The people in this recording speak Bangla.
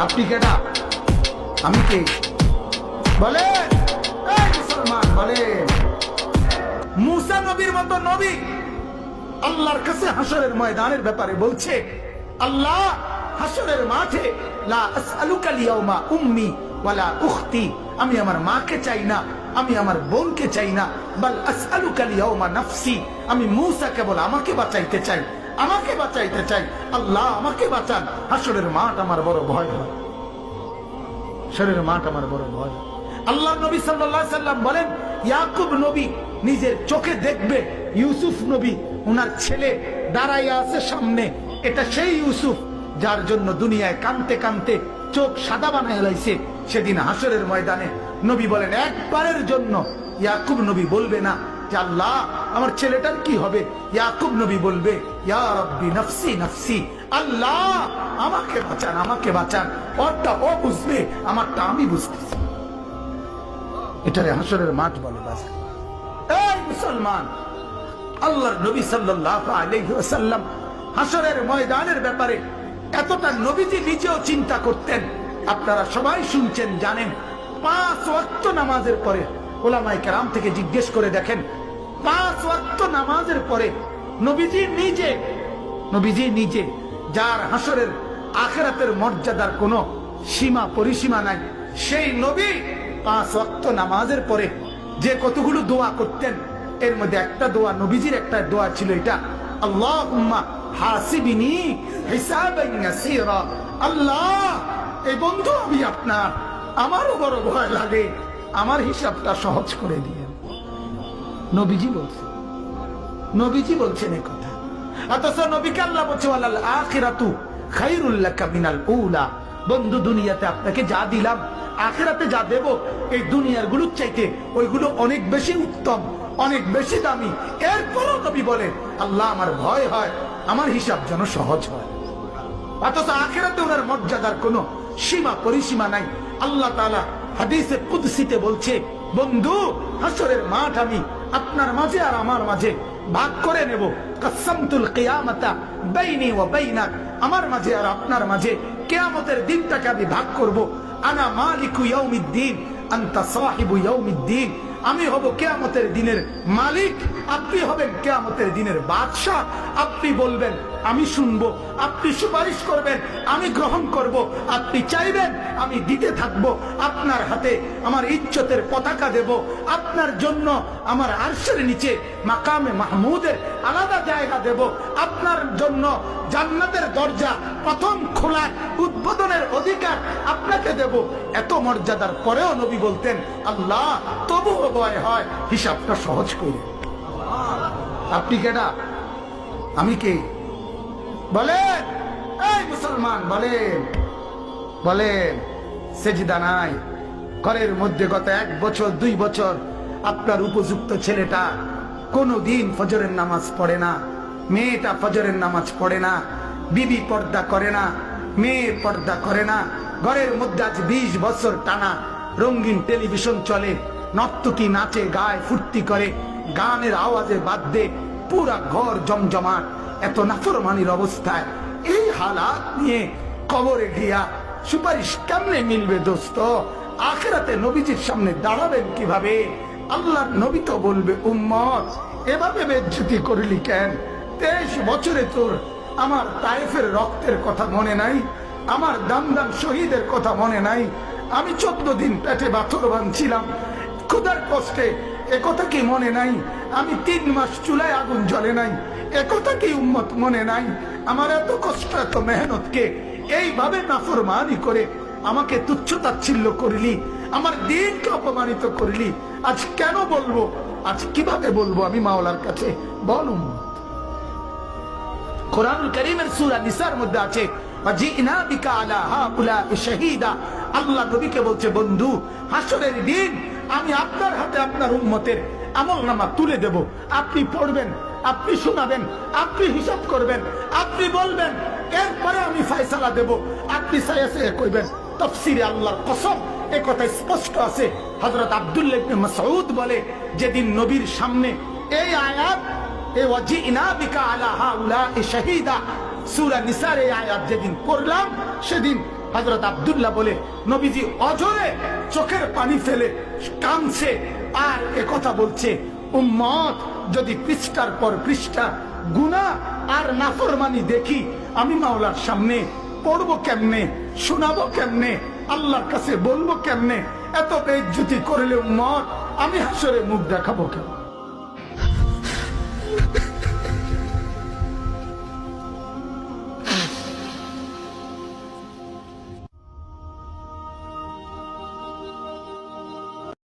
আপনি কেডা? আমি কে? বলে মুসলমান বলে মুসা নবীর মতো নবী আল্লাহর কাছে হাসরের ময়দানের ব্যাপারে বলছে, আল্লাহ হাসরের মাঠে লা আসআলুকা লিয়াউমা উম্মি ওয়ালা উখতি, আমি আমার মাকে চাই না, আমি আমার বোনকে চাই না, বাল আসআলুকা লিয়াউমা নাফসি, আমি মুসা কেবল আমাকে বাঁচাইতে চাই, আমাকে বাঁচাইতে চাই। আল্লাহ আমাকে বাঁচান, হাসরের মাঠ আমার বড় ভয় হয়, হাসরের মাঠ আমার বড় ভয়। আল্লাহ নবী সাল্লাল্লাহু আলাইহি সাল্লাম বলেন, ইয়াকুব নবী নিজের চোখে দেখবে ইউসুফ নবী ওনার ছেলে দাঁড়াইয়া আছে সামনে, এটা সেই ইউসুফ যার জন্য দুনিয়ায় কানতে কানতে চোখ সাদা বানায় লাইছে। সেদিন হাসরের ময়দানে নবী বলেন, একবারের জন্য ইয়াকুব নবী বলবে না যে আল্লাহ আমার ছেলেটার কি হবে, ইয়াকুব নবী বলবে, ইয়া রাব্বি নাফসি নাফসি, আল্লাহ আমাকে বাঁচান, আমাকে বাঁচান। ওরটা ও বুঝবে, আমারটা আমি বুঝতেছি। এটারে হাসরের মাঠ বলে। বাস এই মুসলমান, আল্লাহর নবী সাল্লাল্লাহু আলাইহি ওয়াসাল্লাম হাসরের ময়দানের ব্যাপারে এতটা নবীজি নিজেও চিন্তা করতেন। আপনারা সবাই শুনছেন, জানেন, 5 ওয়াক্ত নামাজের পরে ওলামায়ে কেরাম থেকে জিজ্ঞেস করে দেখেন, 5 ওয়াক্ত নামাজের পরে নবীজি নিজে যার হাসরের আখিরাতের মর্যাদার কোনো সীমা পরিসীমা নাই, সেই নবী 5 ওয়াক্ত নামাজের পরে যে কতগুলো দোয়া করতেন, এর মধ্যে একটা দোয়া, নবীজির একটা দোয়া ছিল এটা, আল্লাহুম্মা হাসিবিনি হিসাবান ইয়াসীরা, আল্লাহ এই বন্ধু আমি আপনার, আমারও বড় ভয় লাগে, আমার হিসাবটা সহজ করে দিয়েন। নবীজি বলছেন এই কথা। অথচ নবীকে আল্লাহ বলছে, ওয়ালাল আখিরাতু খায়রুল লাকা মিনাল উলা, বন্ধু দুনিয়াতে আপনাকে যা দিলাম, আখিরাতে যা দেব, এই দুনিয়ার গুলোর চাইতে ওইগুলো অনেক বেশি উত্তম, অনেক বেশি দামি। এরপরও নবী বলে, আল্লাহ আমার ভয় হয় আমার হিসাব যেন সহজ হয়। অথচ আখিরাতে ওনার মর্যাদার কোনো সীমা পরিসীমা নাই। আল্লাহ তাআলা হাদিসে কুদসিতে বলছে, বন্ধু হাসরের মাঠ আমি আপনার মাঝে আর আমার মাঝে ভাগ করে নেব, কাসামতুল কিয়ামাতা বাইনি ওয়া বাইনাক, আমার মাঝে আর আপনার মাঝে কিয়ামতের দিনটাকে আমি ভাগ করব। আনা মালিকু ইয়াউমিদ্দিন আনতা সাহিবু ইয়াউমিদ্দিন, আমি হব কিয়ামতের দিনের মালিক, আপনি হবেন কিয়ামতের দিনের বাদশা। আপনি বলবেন আমি শুনবো, আপনি সুপারিশ করবেন আমি গ্রহণ করব, আপনি চাইবেন আমি দিতে থাকবো। আপনার হাতে আমার ইজ্জতের পতাকা দেব, আপনার জন্য আমার আরশের নিচে মাকামে মাহমুদের আলাদা জায়গা দেব, আপনার জন্য জান্নাতের দরজা প্রথম খোলা উদ্বোধনের অধিকার আপনাকে দেব। এত মর্যাদার পরেও নবী বলতেন, আল্লাহ তবুও ভয় হয় হিসাবটা সহজ করে। আপনি কেডা? আমি কে? বলেন এই মুসলমান, বলেন সেজদা নাই ঘরের মধ্যে গত 1 বছর 2 বছর আপনার উপযুক্ত ছেলেটা কোনদিন ফজরের নামাজ পড়ে না, মেয়েটা ফজরের নামাজ পড়ে না, বিবি পর্দা করে না, মেয়ে পর্দা করে না, ঘরের মধ্যে আজ 20 বছর টানা রঙিন টেলিভিশন চলে, নর্তকী নাচে গায় ফুর্তি করে, গানের আওয়াজে বাদ্যে পুরা ঘর জমজমাট, এত নাফরমানির অবস্থায় এই হালাত নিয়ে কবরে গিয়া সুপারিশ কেমনে মিলবে দোস্ত? আখিরাতে নবীজির সামনে দাঁড়াবেন কিভাবে? আল্লাহর নবী তো বলবে, উম্মত এভাবে বেজ্জতি করলি কেন? 23 বছরে তোর আমার তায়েফের রক্তের কথা মনে নাই? আমার দামদাম শহীদের কথা মনে নাই? আমি 14 দিন পেটে পাথর বাঁধছিলাম ক্ষুধার কষ্টে, একথা কি মনে নাই? আমি 3 মাস চুলায় আগুন জ্বলে নাই, একথা কি উম্মত মনে নাই? আমার এত কষ্ট এত মেহনতকে এইভাবে নাফরমানি করে আমাকে তুচ্ছ তাচ্ছিল্য করলি, আমার দিনকে অপমানিত করলি, আজ কেন বলবো? আজ কিভাবে বলবো আমি মাওলার কাছে? বল উম্মত। কোরআনুল কারীমের সূরা নিসার মধ্যে আছে, ওয়াজিনা বিকা আলা হাউলা'i শাহীদা, আল্লাহ নবীকে বলছে, বন্ধু হাসরের দিন আমি আপনার হাতে আপনার উম্মতের আমলনামা তুলে দেব, আপনি পড়বেন, আপনি শোনাবেন, আপনি হিসাব করবেন, আপনি বলবেন, এরপরে আমি ফয়সালা দেব। আপনি সায়াসে কইবেন, তাফসীরে আল্লাহর কসম এই কথা স্পষ্ট আছে। হযরত আব্দুল্লাহ ইবনে মাসউদ বলে, যেদিন নবীর সামনে এই আয়াত, এই ওয়াজিনা বিকা আলা হাউলা'i শাহীদা, সূরা নিসার এই আয়াত যেদিন পড়লাম, সেদিন হযরত আব্দুল্লাহ বলে নবীজি অঝরে চোখের পানি ফেলে কাঁদছে আর একথা বলছে, উম্মত যদি পৃষ্ঠার পর পৃষ্ঠা গুনাহ আর নাফরমানি দেখি, আমি মাওলার সামনে পড়বো কেমনে, শোনাবো কেমনে, আল্লাহর কাছে বলবো কেমনে? এত বেইজ্জতি করলে উম্মত আমি হাসরে মুখ দেখাবো কেন?